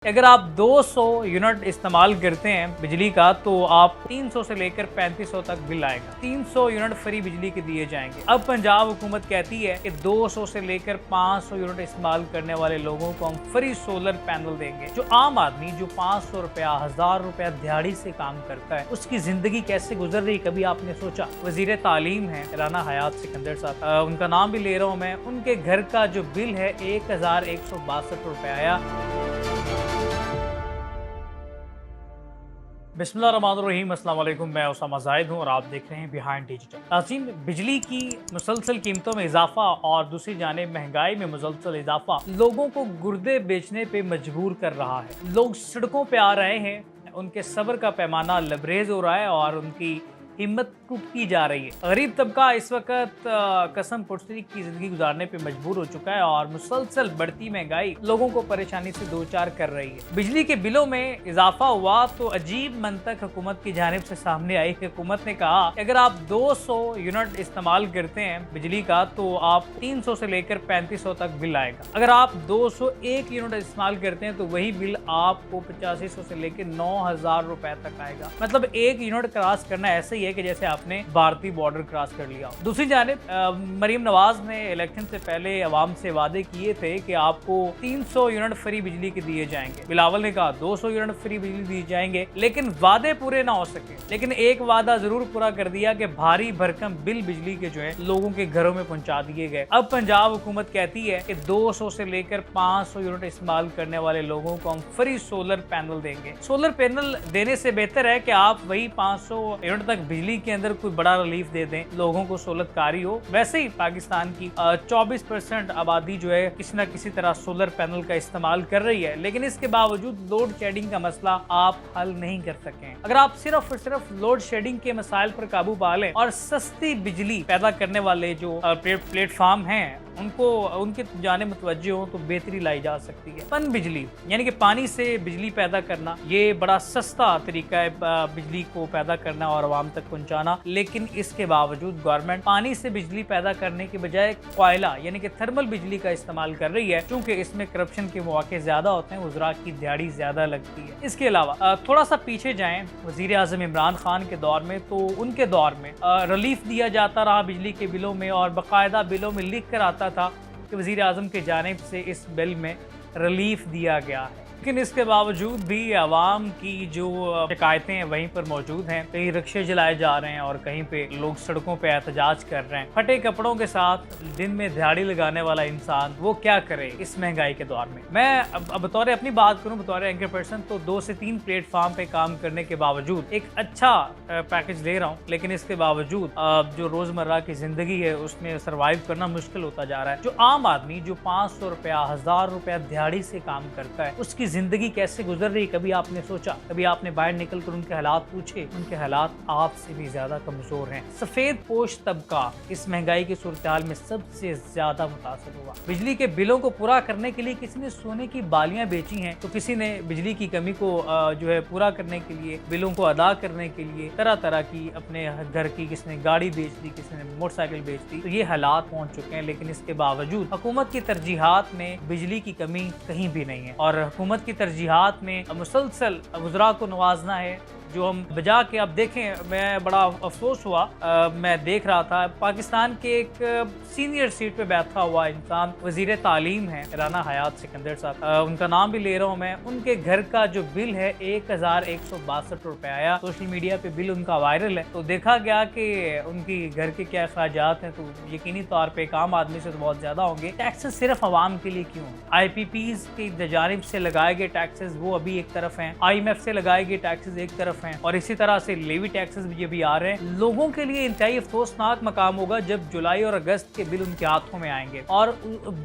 अगर आप 200 यूनिट इस्तेमाल करते हैं बिजली का तो आप 300 से लेकर 3500 तक बिल आएगा। 300 यूनिट फ्री बिजली के दिए जाएंगे। अब पंजाब हुकूमत कहती है कि 200 से लेकर 500 यूनिट इस्तेमाल करने वाले लोगों को हम फ्री सोलर पैनल देंगे। जो आम आदमी जो 500 रुपया 1000 रुपया दिहाड़ी से काम करता है उसकी जिंदगी कैसे गुजर रही कभी आपने सोचा? वजीर तालीम है राना हयात सिकंदर साहब, उनका नाम भी ले रहा हूँ मैं। उनके घर का जो बिल है 1162 रुपया आया। बिस्मिल्लाहिर्रहमानिर्रहीम, अस्सलाम वालेकुम। मैं उसामा जाहिद हूँ और आप देख रहे हैं बिहाइंड डिजिटल। नाज़रीन, बिजली की मुसलसल कीमतों में इजाफा और दूसरी जानिब महंगाई में मुसलसल इजाफा लोगों को गुर्दे बेचने पे मजबूर कर रहा है। लोग सड़कों पे आ रहे हैं, उनके सब्र का पैमाना लबरेज हो रहा है और उनकी हिम्मत टूटती जा रही है। गरीब तबका इस वक्त कसम पुर्सरी की जिंदगी गुजारने पे मजबूर हो चुका है और मुसलसल बढ़ती महंगाई लोगों को परेशानी से दो चार कर रही है। बिजली के बिलों में इजाफा हुआ तो अजीब मंतक हुकूमत की जानिब से सामने आई। हुकूमत ने कहा अगर आप 200 यूनिट इस्तेमाल करते हैं बिजली का तो आप 300 से लेकर 3500 तक बिल आएगा। अगर आप 201 यूनिट इस्तेमाल करते हैं तो वही बिल आपको 8500 से लेकर 9000 रुपए तक आएगा। मतलब एक यूनिट क्रॉस करना ऐसे ही है कि जैसे आपने भारतीय बॉर्डर क्रॉस कर लिया। दूसरी जानिब मरीम नवाज ने इलेक्शन से पहले अवाम से वादे किए थे कि आपको 300 यूनिट फ्री बिजली के दिए जाएंगे। बिलावल ने कहा 200 यूनिट फ्री बिजली दिए जाएंगे, लेकिन वादे पूरे ना हो सके। लेकिन एक वादा जरूर पूरा कर दिया कि भारी भरकम बिल बिजली के जो है लोगों के घरों में पहुंचा दिए गए। अब पंजाब हुकूमत कहती है कि 200 से लेकर 500 यूनिट इस्तेमाल करने वाले लोगों को हम फ्री सोलर पैनल देंगे। सोलर पैनल देने से बेहतर है कि आप वही 500 यूनिट तक बिजली के अंदर कोई बड़ा रिलीफ दे दें, लोगों को सहूलतकारी हो। वैसे ही पाकिस्तान की 24% आबादी जो है किसी न किसी तरह सोलर पैनल का इस्तेमाल कर रही है, लेकिन इसके बावजूद लोड शेडिंग का मसला आप हल नहीं कर सकें। अगर आप सिर्फ और सिर्फ लोड शेडिंग के मसाइल पर काबू पा लें और सस्ती बिजली पैदा करने वाले जो प्लेटफॉर्म हैं उनको उनके जाने मुतवज्जे हो तो बेहतरी लाई जा सकती है। पन बिजली यानी कि पानी से बिजली पैदा करना, ये बड़ा सस्ता तरीका है बिजली को पैदा करना और आवाम तक पहुंचाना। लेकिन इसके बावजूद गवर्नमेंट पानी से बिजली पैदा करने के बजाय कोयला यानी कि थर्मल बिजली का इस्तेमाल कर रही है, क्योंकि इसमें करप्शन के मौके ज्यादा होते हैं, उजरा की दिहाड़ी ज्यादा लगती है। इसके अलावा थोड़ा सा पीछे जाएं वजीर आजम इमरान खान के दौर में, तो उनके दौर में रिलीफ दिया जाता रहा बिजली के बिलों में और बाकायदा बिलों में लिख कर आता था कि वजीर आजम की जानिब से इस बिल में रिलीफ दिया गया है। लेकिन इसके बावजूद भी आवाम की जो शिकायतें हैं वहीं पर मौजूद हैं। कहीं रिक्शे जलाए जा रहे हैं और कहीं पे लोग सड़कों पे एहतजाज कर रहे हैं। फटे कपड़ों के साथ दिन में दिहाड़ी लगाने वाला इंसान वो क्या करे इस महंगाई के दौर में। मैं अब बतौर अपनी बात करूं, बतौर एंकर पर्सन, तो 2 से 3 प्लेटफॉर्म पे काम करने के बावजूद एक अच्छा पैकेज ले रहा हूँ, लेकिन इसके बावजूद जो रोजमर्रा की जिंदगी है उसमें सर्वाइव करना मुश्किल होता जा रहा है। जो आम आदमी जो 500 रुपया 1000 रुपया दिहाड़ी से काम करता है उसकी जिंदगी कैसे गुजर रही कभी आपने सोचा? कभी आपने बाहर निकल कर उनके हालात पूछे? उनके हालात आपसे भी ज्यादा कमजोर हैं। सफेद पोश तबका इस महंगाई की सूरत में सबसे ज्यादा मुतासर हुआ। बिजली के बिलों को पूरा करने के लिए किसी ने सोने की बालियां बेची हैं, तो किसी ने बिजली की कमी को जो है पूरा करने के लिए, बिलों को अदा करने के लिए तरह तरह की अपने घर की, किसी ने गाड़ी बेच दी, किसी ने मोटरसाइकिल बेच दी। तो ये हालात पहुंच चुके हैं। लेकिन इसके बावजूद हुकूमत की तरजीहात में बिजली की कमी कहीं भी नहीं है और हुकूमत की तरजीहात में मुसलसल गुजरा को नवाजना है। जो हम बजा के अब देखें, मैं बड़ा अफसोस हुआ, मैं देख रहा था पाकिस्तान के एक सीनियर सीट पे बैठा हुआ इंसान वजीर तालीम है राना हयात सिकंदर साहब, उनका नाम भी ले रहा हूँ मैं। उनके घर का जो बिल है 1162 रुपए आया। सोशल मीडिया पे बिल उनका वायरल है, तो देखा गया कि उनकी घर के क्या अखराजात हैं, तो यकीनी तौर पर एक आम आदमी से तो बहुत ज्यादा होंगे। टैक्सेस सिर्फ आवाम के लिए क्यों? IPPs की जानिब से लगाए गए टैक्सेस वो अभी एक तरफ हैं, IMF से लगाए गए टैक्सेस एक तरफ हैं और इसी तरह से लेवी टैक्सेस भी ये भी आ रहे हैं। लोगों के लिए इंतहाई अफसोसनाक मकाम होगा जब जुलाई और अगस्त के बिल उनके हाथों में आएंगे और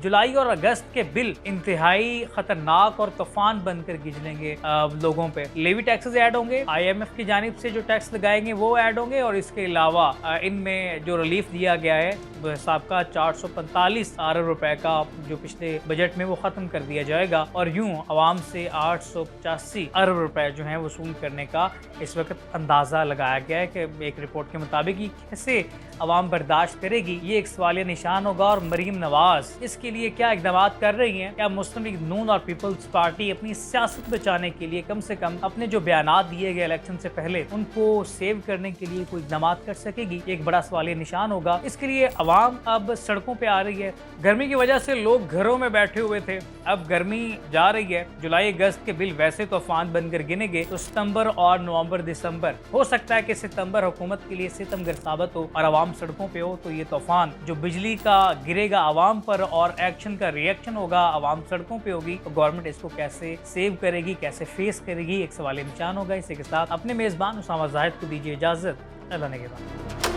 जुलाई और अगस्त के बिल इंतहाई खतरनाक और तूफान बनकर गिजलेंगे लोगों पे। लेवी टैक्सेस ऐड होंगे, IMF की जानिब से जो टैक्स लगाएंगे वो ऐड होंगे और इसके अलावा इनमें जो रिलीफ दिया गया है वो हिसाब का 445 अरब रुपए का जो पिछले बजट में वो खत्म कर दिया जाएगा और यूं आवाम से 885 अरब रुपए जो है वसूल करने का इस वक्त अंदाज़ा लगाया गया है कि एक रिपोर्ट के मुताबिक ये कैसे अवाम बर्दाश्त करेगी, ये एक सवालिया निशान होगा। और मरीम नवाज इसके लिए क्या इकदाम कर रही हैं? क्या मुस्लिम लीग नून और पीपल्स पार्टी अपनी सियासत बचाने के लिए कम से कम अपने जो बयानात दिए गए इलेक्शन से पहले उनको सेव करने के लिए कोई इकदाम कर सकेगी? एक बड़ा सवालिया निशान होगा। इसके लिए अवाम अब सड़कों पर आ रही है। गर्मी की वजह से लोग घरों में बैठे हुए थे, अब गर्मी जा रही है। जुलाई अगस्त के बिल वैसे तूफान बनकर गिनेंगे तो सितंबर और नवंबर दिसंबर हो सकता है कि सितंबर हुकूमत के लिए सितमगर साबित हो और आवाम सड़कों पे हो, तो ये तूफान जो बिजली का गिरेगा आवाम पर और एक्शन का रिएक्शन होगा, आवाम सड़कों पे होगी, तो गवर्नमेंट इसको कैसे सेव करेगी, कैसे फेस करेगी, एक सवाल निशान होगा। इसी के साथ अपने मेजबान उसामा जाहिद को दीजिए इजाजत। अल्लाह ने के बाद।